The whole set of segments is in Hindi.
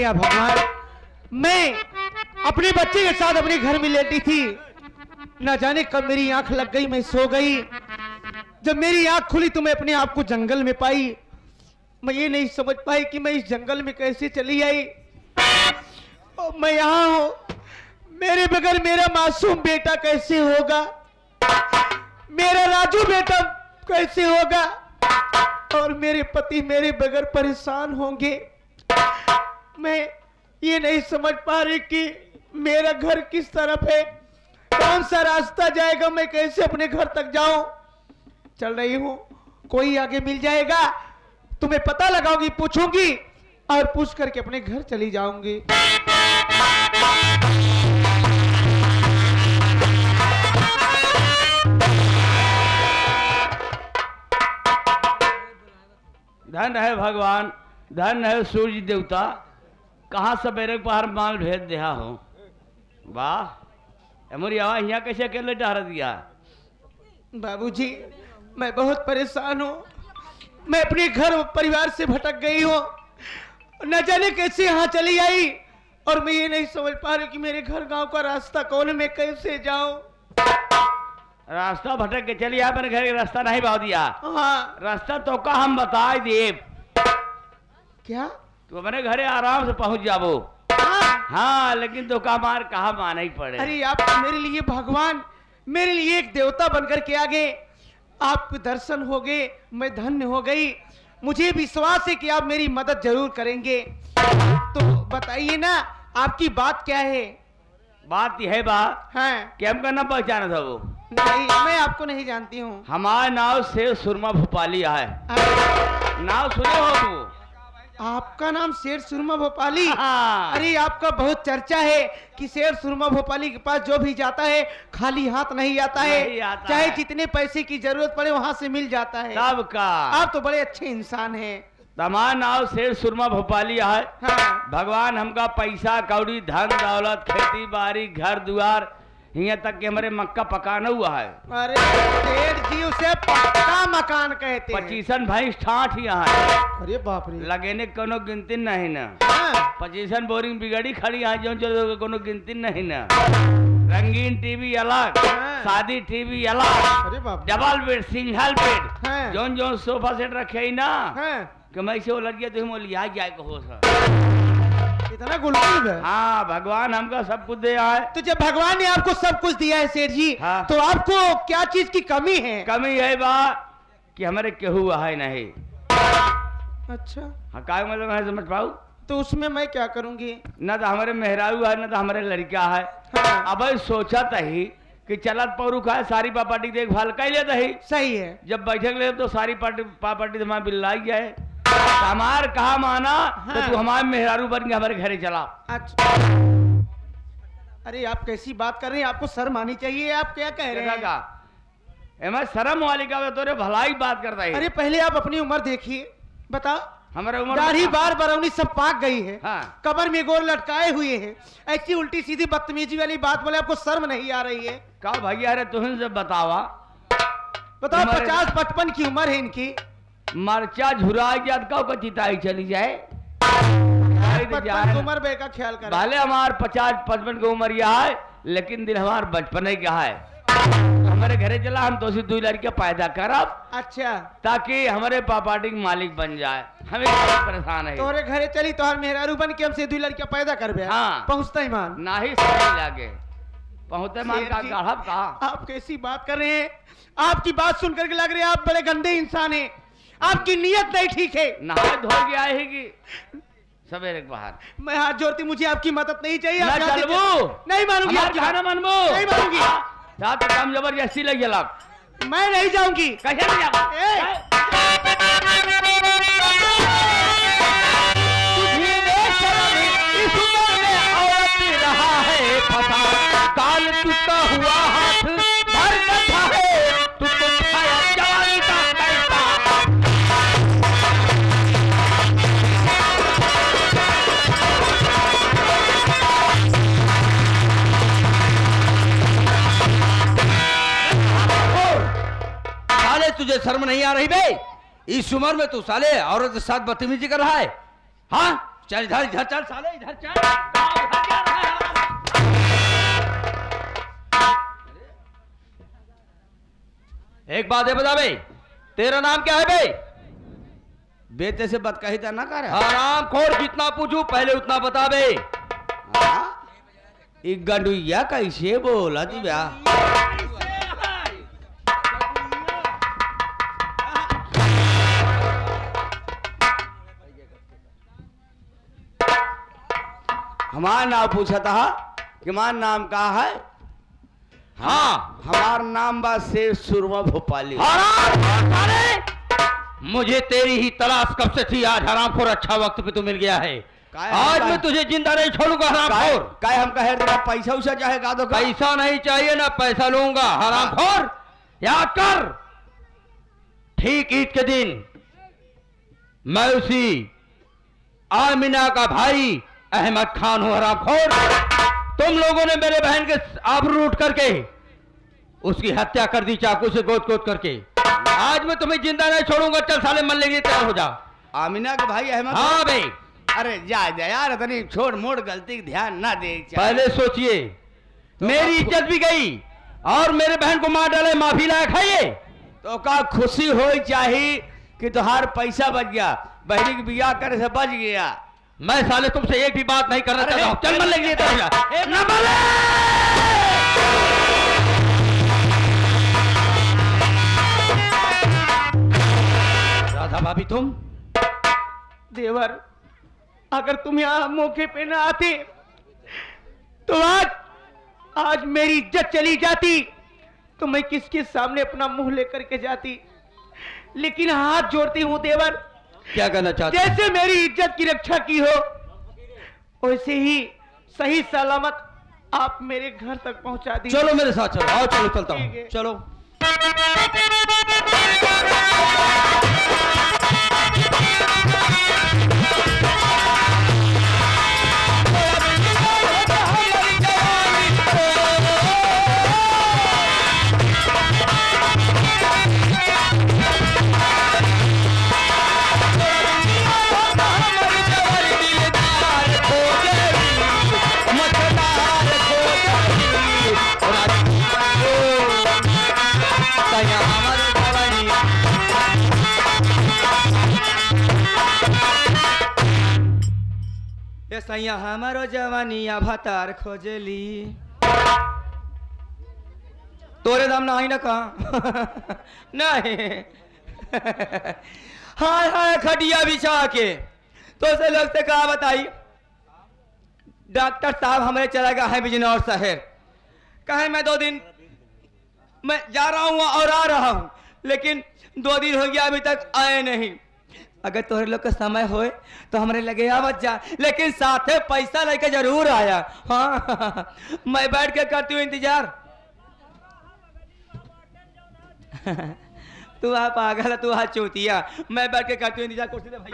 गया भगवान। मैं अपने बच्चे के साथ अपने घर में लेटी थी, ना जाने कब मेरी आंख लग गई, मैं सो गई। जब मेरी आंख खुली तो मैं अपने आप को जंगल में पाई। मैं ये नहीं समझ पाई कि मैं इस जंगल में कैसे चली आई और मैं यहाँ हूँ। मेरे बगैर मेरा मासूम बेटा कैसे होगा, मेरा राजू बेटा कैसे होगा, और मेरे पति मेरे बगैर परेशान होंगे। मैं ये नहीं समझ पा रही कि मेरा घर किस तरफ है, कौन सा रास्ता जाएगा, मैं कैसे अपने घर तक जाऊं। चल रही हूं, कोई आगे मिल जाएगा, तुम्हें पता लगाऊंगी, पूछूंगी और पूछ करके अपने घर चली जाऊंगी। धन है भगवान, धन है सूर्य देवता, कहाँ सवेरे पहर माल भेज दिया हो। वाह मोरी आवाज यहाँ कैसे अकेले डर दिया। बाबूजी मैं बहुत परेशान हूँ, मैं अपने घर परिवार से भटक गई हूँ, न जाने कैसे यहाँ चली आई, और मैं ये नहीं समझ पा रही कि मेरे घर गांव का रास्ता कौन है, मैं कैसे जाऊं। रास्ता भटक के चली आ, मेरे घर का रास्ता नहीं बता दिया। हाँ रास्ता तो का हम बता देव। क्या तो मेरे घरे आराम से पहुंच जाबो। हाँ लेकिन तो का मार कहा माना ही पड़े। अरे आप मेरे लिए भगवान, मेरे लिए एक देवता बनकर के आ गए, आपके दर्शन हो गए, मैं धन्य हो गई। मुझे विश्वास है कि आप मेरी मदद जरूर करेंगे। तो बताइए ना आपकी बात क्या है। बात यह है बात हाँ कि हमका ना पहचाना था वो। नहीं मैं आपको नहीं जानती हूँ। हमारा नाव शेर सुरमा भोपाली है। नाव सुने हो तू? आपका नाम शेर सुरमा भोपाली? हाँ। अरे आपका बहुत चर्चा है कि शेर सुरमा भोपाली के पास जो भी जाता है खाली हाथ नहीं आता है, चाहे जितने पैसे की जरूरत पड़े वहां से मिल जाता है। सबका आप तो बड़े अच्छे इंसान हैं। हमारा नाव शेर सुरमा भोपाली है। हाँ। भगवान हमका पैसा कौड़ी धन दौलत खेती बाड़ी घर द्वार यहाँ तक कि हमारे मक्का पकाना हुआ है। अरे सेठ जी उसे पक्का मकान कहते हैं। 25 भैंस ठाठ यहाँ है। अरे बाप रे। लगेने कोनो गिनती नहीं ना। हाँ। 25 बोरिंग बिगड़ी खड़ी यहाँ जो चलो कोनो गिनती नहीं ना। रंगीन टीवी अलग, हाँ। शादी टीवी अलग, अरे बाप। डबल बेड सिंगल बेड, हाँ। जोन जोन सोफा सेट रखे ही ना। हाँ। कि मैं से वो लग गया तो हम लिया जाए को हो सर। इतना गुलगुल है। हाँ भगवान हमका सब कुछ दिया है। तो जब भगवान ने आपको सब कुछ दिया है सेठ जी, हाँ। तो आपको क्या चीज की कमी है? कमी है बा कि हमारे केहू है नहीं। अच्छा हाँ काय मतलब मैं समझ पाऊ। तो उसमें मैं क्या करूंगी? न तो हमारे मेहरारू है न तो हमारे लड़का है। हाँ। अब सोचा ही कि चलत पौरू खाए सारी पापाटी देखभाल कर लेता ही। सही है। जब बैठक ले तो सारी पापाटी हमारे बिल्लाई जाए। हमार कहा माना। हाँ। तो तू हमारे मेहरारू बन के हमारे घरे चला। अच्छा अरे आप कैसी बात कर रहे हैं, आपको शर्म आनी चाहिए। आप क्या कह रहे हैं? मैं शर्म वाली का तो भलाई बात करता है। अरे पहले आप अपनी उम्र देखिए, बताओ। हमारे उम्र दाढ़ी बार बरौनी सब पाक गई है। हाँ। कमर में गोर लटकाए हुए हैं, ऐसी उल्टी सीधी बदतमीजी वाली बात बोले, आपको शर्म नहीं आ रही है? का भैया अरे तुम से बतावा। बताओ 50-55 की उम्र है इनकी। मरचा झुरा जात का चिताई चली जाए। 55 की उम्र बे का ख्याल कर। भले हमार 50-55 की उम्र यह है, लेकिन दिल हमार बचपन ही का है। हमारे घरे चला, हम तो दो लड़कियां पैदा करब। अच्छा ताकि हमारे पापाटी के मालिक बन जाए। हमें बहुत परेशान है। तोरे घरे चली तो हर मेहरारू बन के हमसे 2 लड़कियां पैदा कर बे। हाँ। पहुंचता ही मान ना ही सही लगे पहुंचते मान का गाढ़ब कहा। आप कैसी बात कर रहे हैं? आपकी बात सुनकर के लग रहे हैं आप बड़े गंदे इंसान हैं। आपकी नीयत नहीं ठीक है। नहा धो के आएगी सवेरे के बाहर। मैं हाथ जोड़ती, मुझे आपकी मदद नहीं चाहिए। ना आप जाते चलबू। नहीं मानूंगी हमार आपकी खाना बात। मानबू। नहीं मानूंगी। साथ काम जबरदस्ती लग गया। मैं नहीं जाऊंगी। कैसे नहीं जाओ? रहा है फसा काल टूटा हुआ हाथ भर कथा है तू तो खाया जवानी का पैसा। साले तुझे शर्म नहीं आ रही बे? इस उम्र में तू साले औरत के साथ बदतमीजी कर रहा है? हाँ चल इधर इधर चल साले इधर चल गाँव इधर क्या रहा है? एक बात है बता बे, तेरा नाम क्या है बे? बेटे से बात कही था ना कर हराम खोर, जितना पूछूं पहले उतना बता बे। एक गंडुइया कैसे बोला तू बया? हमारा नाम पूछा था कि हमारा नाम का है? हाँ, हमारा नाम बा शेर सुरमा भोपाली। हराम साले, मुझे तेरी ही तलाश कब से थी। आज हरामखोर अच्छा वक्त पे तू मिल गया है। आज मैं तुझे जिंदा नहीं छोड़ूंगा हरामखोर। काय हम कहे तेरा पैसा उसा चाहे का दो? पैसा नहीं चाहिए ना पैसा लूंगा हरामखोर। याद कर, ठीक ईद के दिन मैं उसी आमिना का भाई अहमद खान हूं हरामखोर। तुम लोगों ने मेरे बहन के आबरू लूट करके उसकी हत्या कर दी, चाकू से गोद गोद करके। आज मैं तुम्हें जिंदा नहीं छोड़ूंगा। चल साले मन लेके तैयार हो जा। आमिना के भाई अहमद? हाँ भाई। अरे जा जा यार, इतनी छोड़ मोड़ गलती का ध्यान ना दे। पहले सोचिए, मेरी इज्जत भी गई और मेरे बहन को मार डाले, माफी लायक है ये? तो का खुशी हो चाहिए कि तुहार पैसा बच गया, बहनी की बियाह करे से बच गया। मैं साले तुमसे एक भी बात नहीं करना चाहता हूं। चल मन लग लिया ना बोले। राधा भाभी तुम? देवर, अगर तुम यहाँ मौके पे ना आते तो आज मेरी इज्जत चली जाती, तो मैं किसके सामने अपना मुंह लेकर के जाती। लेकिन हाथ जोड़ती हूँ देवर, क्या कहना चाहते? जैसे मेरी इज्जत की रक्षा की हो वैसे ही सही सलामत आप मेरे घर तक पहुंचा दी। चलो मेरे साथ चलो। आओ चलो, चलता ठीक हूँ। है। चलो। सैया हमारो जवानिया भतार खोजली, तोरे दाम ना ना कहा नहीं। हाय हाय खटिया बिछा के तो से लोग से कहा बताई, डॉक्टर साहब हमें चला गया है बिजनौर शहर। कहे मैं 2 दिन मैं जा रहा हूँ और आ रहा हूँ, लेकिन 2 दिन हो गया अभी तक आए नहीं। अगर तोहरे लोग का समय होए तो हमारे लगे आवत जा, लेकिन साथे पैसा लेके जरूर आया। हाँ मैं बैठ के करती हूँ इंतजार। तू आ पागल, तू आ चूतिया, मैं बैठ के करती हूँ इंतजार। कुर्सी दे भाई।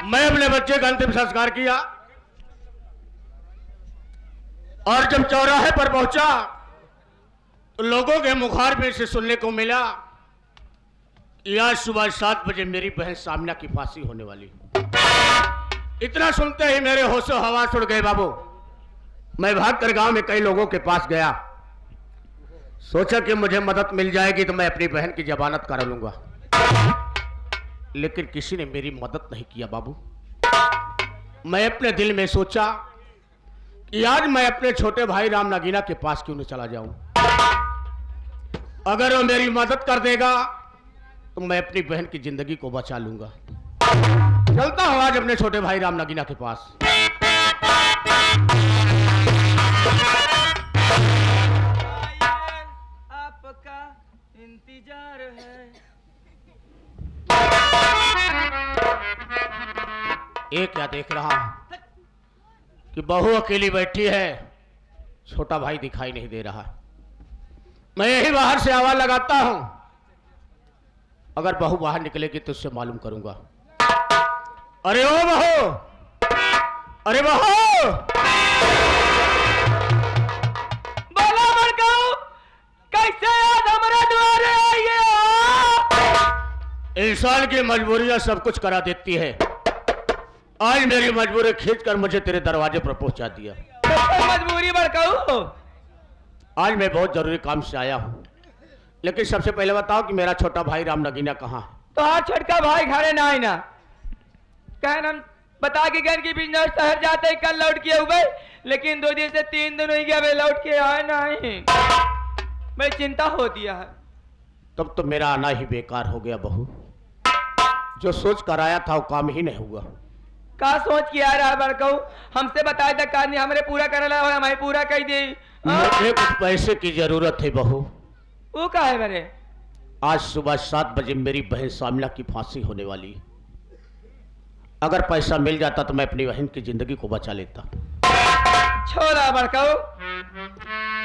मैं अपने बच्चे का अंतिम संस्कार किया और जब चौराहे पर पहुंचा तो लोगों के मुखारबिन से सुनने को मिला कि आज सुबह 7 बजे मेरी बहन सामना की फांसी होने वाली। इतना सुनते ही मेरे होशो हवास उड़ गए बाबू। मैं भागकर गांव में कई लोगों के पास गया, सोचा कि मुझे मदद मिल जाएगी तो मैं अपनी बहन की जमानत करा लूंगा, लेकिन किसी ने मेरी मदद नहीं किया बाबू। मैं अपने दिल में सोचा कि आज मैं अपने छोटे भाई राम नगीना के पास क्यों नहीं चला जाऊं। अगर वो मेरी मदद कर देगा तो मैं अपनी बहन की जिंदगी को बचा लूंगा। चलता हूं आज अपने छोटे भाई राम नगीना के पास। आपका इंतजार है। ये क्या देख रहा हूं कि बहू अकेली बैठी है, छोटा भाई दिखाई नहीं दे रहा। मैं यही बाहर से आवाज लगाता हूं, अगर बहू बाहर निकलेगी तो उससे मालूम करूंगा। अरे ओ बहू, अरे बहू, बोला बड़काऊ, कैसे आज हमारे द्वारे आई है? इंसान की मजबूरियां सब कुछ करा देती है। आज मेरी मजबूरी खींचकर मुझे तेरे दरवाजे पर पहुंचा दिया। मजबूरी बड़काऊ? आज मैं बहुत जरूरी काम से आया हूँ, लेकिन सबसे पहले बताओ कि मेरा छोटा भाई राम नगीना कहाँ है? तो हाँ, छोटका भाई घरे ना आई ना, कहन हम बता के गए कि बिजनौर शहर जाते ही कल लौट के हुए, लेकिन 2 दिन से 3 दिन हो गया वे लौट के आए नहीं। बड़ी चिंता हो दिया है। तब तो मेरा आना ही बेकार हो गया बहू। जो सोच कर आया था वो काम ही नहीं हुआ। का सोच के आ रहा है बड़काऊ? हमसे बताया था कहानी हमरे पूरा करला और हमें पूरा कर दी। मुझे कुछ पैसे की जरूरत है बहू। वो का है मेरे? आज सुबह 7 बजे मेरी बहन सामना की फांसी होने वाली है। अगर पैसा मिल जाता तो मैं अपनी बहन की जिंदगी को बचा लेता। छोड़ा बड़काऊ,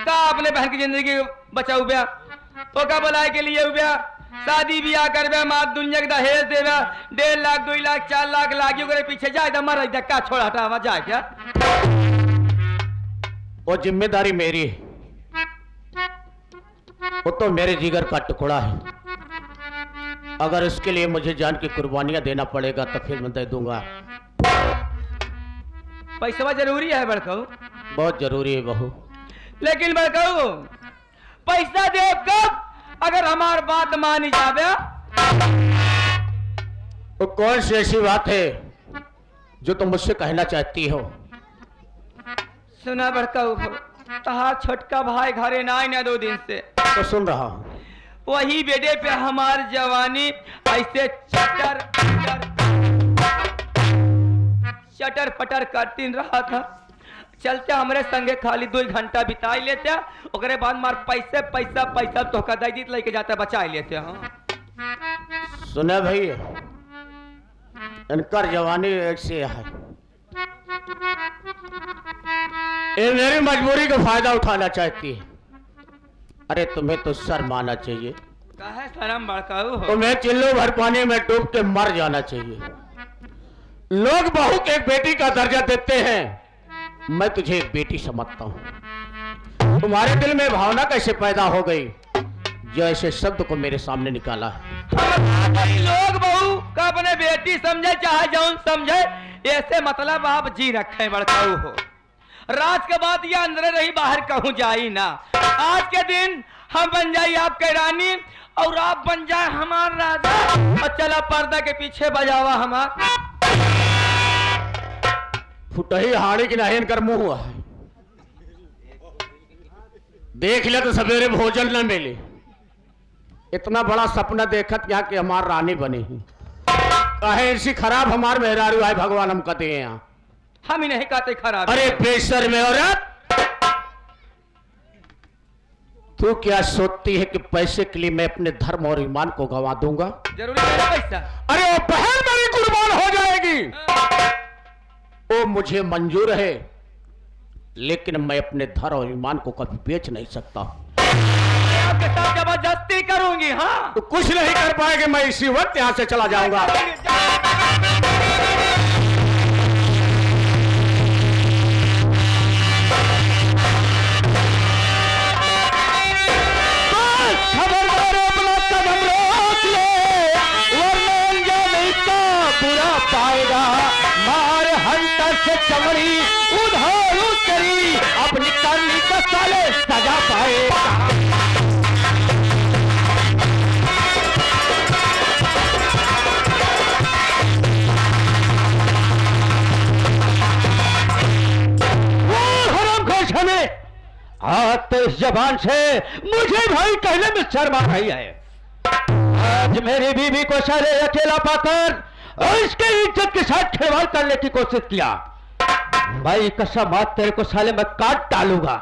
का अपने बहन की जिंदगी बचाऊ ब्या? तो का बुलाए के लिए ब्या? शादी ब्याह करबे, माँ दुनिया के दहेज देवे, 1.5 लाख 2 लाख 4 लाख लागी ओकरे पीछे जाए तो मर धक्का छोड़ हटा जाए क्या? वो जिम्मेदारी मेरी है, वो तो मेरे जिगर का टुकड़ा है। अगर इसके लिए मुझे जान की कुर्बानियां देना पड़ेगा तो फिर मैं दे दूंगा। पैसा जरूरी है बड़काऊ? बहुत जरूरी है बहू। लेकिन बड़काऊ पैसा दे कब, अगर हमार बात मानी जावे? वो कौन सी ऐसी बात है जो तुम मुझसे कहना चाहती हो? सुना बड़काऊ, तहार छोटका भाई घरे ना आई ना 2 दिन से। तो सुन रहा हूं। वही बेटे पे हमार जवानी ऐसे चटर पटर करती रहा था। चलते हमरे संगे खाली 2 घंटा बिताई लेते, ओकरे बाद मार पैसे पैसा पैसा तोहका दे दी लेके जाते बचा लेते। हाँ सुना भाई, इनकर जवानी ऐसे है, ये मेरी मजबूरी का फायदा उठाना चाहती है। अरे तुम्हें तो शर्म आना चाहिए। काहे शर्म बड़काऊ हो? तुम्हें चिल्लो भर पानी में डूब के मर जाना चाहिए। लोग बहू के एक बेटी का दर्जा देते हैं, मैं तुझे एक बेटी समझता हूं। तुम्हारे दिल में भावना कैसे पैदा हो गई जो ऐसे शब्द को मेरे सामने निकाला है? लोग बहू का अपने बेटी समझे चाहे जौन समझे, ऐसे मतलब आप जी रखे बड़काऊ हो। रात के बाद ये अंदर रही बाहर कहूं जाई ना। आज के दिन हम बन जाए आपके रानी और आप बन जाए हमार राजा, और चला पर्दा के पीछे बजावा हमार। फुटही हाड़ी की नाहिन कर मुंह हुआ है। देख ले तो सवेरे भोजन न मिले। इतना बड़ा सपना देखत यहाँ कि हमार रानी बनी ही कहे ऐसी खराब हमार मेहरारू है। भगवान हम कहते हैं यहाँ, हम ही नहीं कहते खराब। अरे बेशर में औरत, तू क्या सोचती है कि पैसे के लिए मैं अपने धर्म और ईमान को गंवा दूंगा? जरूरी है पैसा? अरे वो बहन मेरी कुर्बान हो जाएगी, वो मुझे मंजूर है, लेकिन मैं अपने धर्म और ईमान को कभी बेच नहीं सकता। आपके साथ जबरदस्ती करूंगी। हाँ तो कुछ नहीं कर पाएंगे, मैं इसी वक्त यहां से चला जाऊंगा। खबरदार अपना कदम रोक ले, वरना अंजाम इसका बुरा पाएगा। मार हंटर से चमड़ी उधार करी, अपनी करनी का साले सजा पाएगा। आज तो इस जबान से मुझे भाई कहने में शर्म आ रही है। आज मेरी बीवी को साले अकेला पाकर और इसके इज्जत के साथ खिलवाड़ करने की कोशिश किया। भाई कसम आज तेरे को साले मैं काट डालूंगा।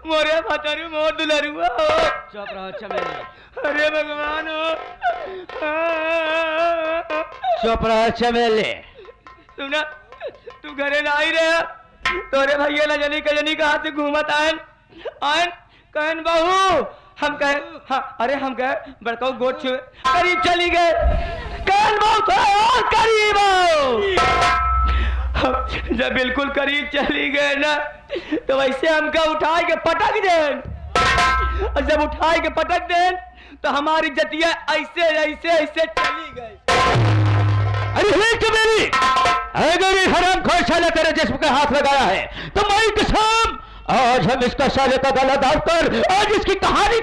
मोरे भातारू मोर दुलरुआ। चुप रहो चमेली। अरे भगवान चुप रहो चमेली। सुना, तू घरे ना आई रहे, तोरे भैया न जनी का जनी कहां से घूमत आयन आयन कहन बहू। हम कहे हाँ, अरे हम कहे बड़काऊ गोट छुए करीब चली गए। कौन बहुत है और करीब हो। जब बिल्कुल करीब चली गए ना तो वैसे हमका उठा के पटक देन, और जब उठा के पटक देन तो हमारी जतिया ऐसे ऐसे ऐसे चली गई। अरे हे कमेली, अगर ये हराम खोर साले तेरे जिस्म पे हाथ लगाया है तो मैं कसम आज हम इसका साले का गला दाब कर आज इसकी कहानी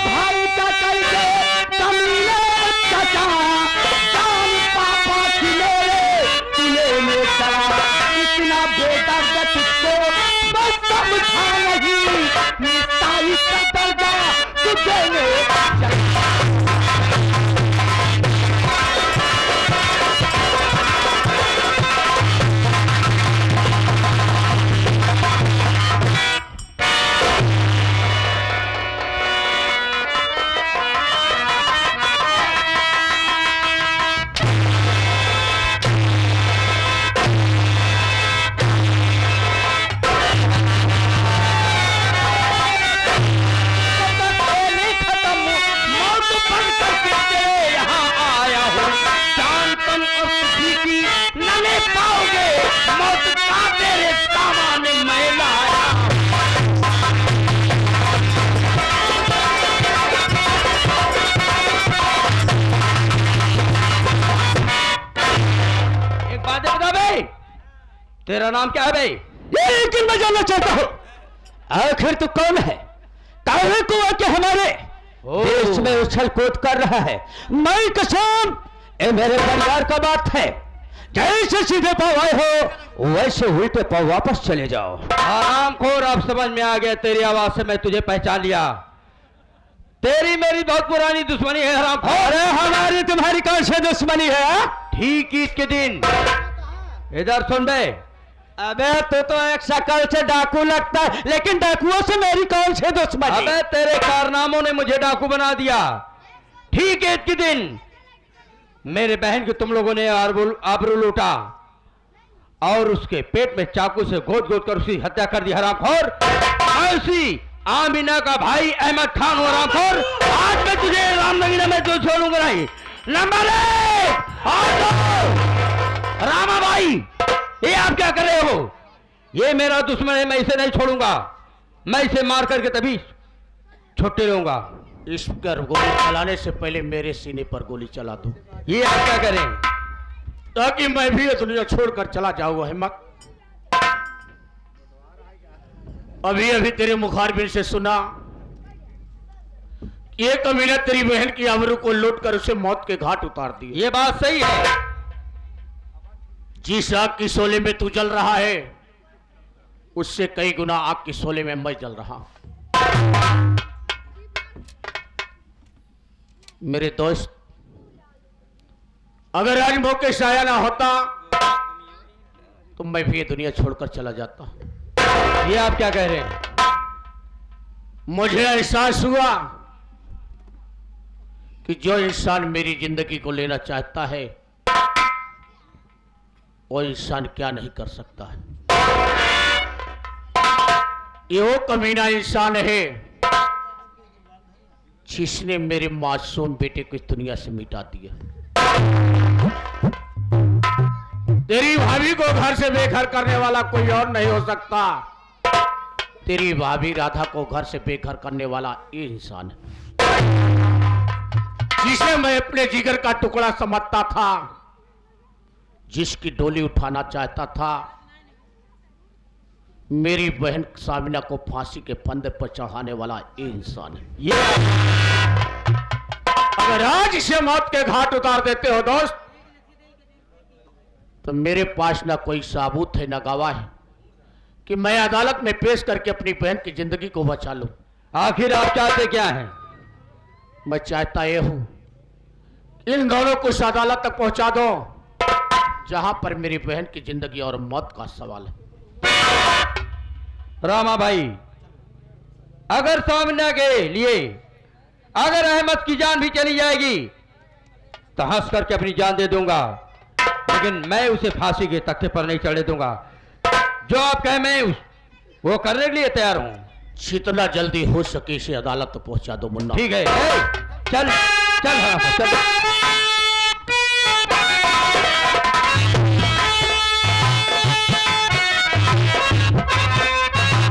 भाई का करके कमीने चाचा जान पापा किले में चला इतना बेदर्द तुझको बस समझा नहीं मिसाई का दर्जा तुझे में तेरा नाम क्या है भाई? लेकिन मैं जानना चाहता हूं आखिर तू कौन है? काहे को आके हमारे देश में उछल कूद कर रहा है? मैं कसम ये मेरे परिवार का बात है। जैसे सीधे पाव आए हो वैसे उल्टे पाव वापस चले जाओ। आरामखोर, अब समझ में आ गया, तेरी आवाज से मैं तुझे पहचान लिया। तेरी मेरी बहुत पुरानी दुश्मनी है हरामखोर। अरे हमारी तुम्हारी कौन सी दुश्मनी है? ठीक ईद के दिन इधर सुन बे। अबे तो एक शक्ल से डाकू लगता है, लेकिन डाकुओं से मेरी कौन सी दुश्मनी? अबे तेरे कारनामों ने मुझे डाकू बना दिया। ठीक ईद के दिन मेरे बहन की तुम लोगों ने आबरू लूटा और उसके पेट में चाकू से गोद गोद कर उसकी हत्या कर दी हरामखोर। ऐसी आमिना का भाई अहमद खान हो हरामखोर। आज मैं तुझे रामनगरी में तो छोड़ूंगा नहीं। नंबर रामा भाई, ये आप क्या कर रहे हो? ये मेरा दुश्मन है, मैं इसे नहीं छोड़ूंगा। मैं इसे मार करके तभी छुट्टी लूंगा। इस पर गोली चलाने से पहले मेरे सीने पर गोली चला दो। ये आप क्या करें? ताकि मैं भी ये दुनिया छोड़कर चला जाऊंगा। हिम्मत, अभी अभी तेरे मुखारबिन से सुना ये कमीना तेरी बहन की आबरू को लूट कर उसे मौत के घाट उतार दिए। ये बात सही है। जिस आग की शोले में तू जल रहा है उससे कई गुना आग की शोले में मैं जल रहा हूं। मेरे दोस्त, अगर आज मौके से आया ना होता तो मैं भी ये दुनिया छोड़कर चला जाता। ये आप क्या कह रहे हैं? मुझे एहसास हुआ कि जो इंसान मेरी जिंदगी को लेना चाहता है वो इंसान क्या नहीं कर सकता है। ये वो कमीना इंसान है जिसने मेरे मासूम बेटे को इस दुनिया से मिटा दिया। तेरी भाभी को घर से बेघर करने वाला कोई और नहीं हो सकता। तेरी भाभी राधा को घर से बेघर करने वाला ये इंसान है जिसे मैं अपने जिगर का टुकड़ा समझता था, जिसकी डोली उठाना चाहता था। मेरी बहन सामिना को फांसी के फंदे पर चढ़ाने वाला ये इंसान है। ये अगर आज इसे मौत के घाट उतार देते हो दोस्त, तो मेरे पास ना कोई सबूत है ना गवाह है कि मैं अदालत में पेश करके अपनी बहन की जिंदगी को बचा लूं। आखिर आप चाहते क्या हैं? मैं चाहता यह हूं इन दोनों को उस अदालत तक पहुंचा दो जहां पर मेरी बहन की जिंदगी और मौत का सवाल है। रामा भाई, अगर सामिना के लिए अगर अहमद की जान भी चली जाएगी तो हंस करके अपनी जान दे दूंगा, लेकिन मैं उसे फांसी के तख्ते पर नहीं चढ़ने दूंगा। जो आप कहें मैं वो करने के लिए तैयार हूं। जितना जल्दी हो सके इसे अदालत तक पहुंचा दो मुन्ना। ठीक है, चल चल, हाँ, चल।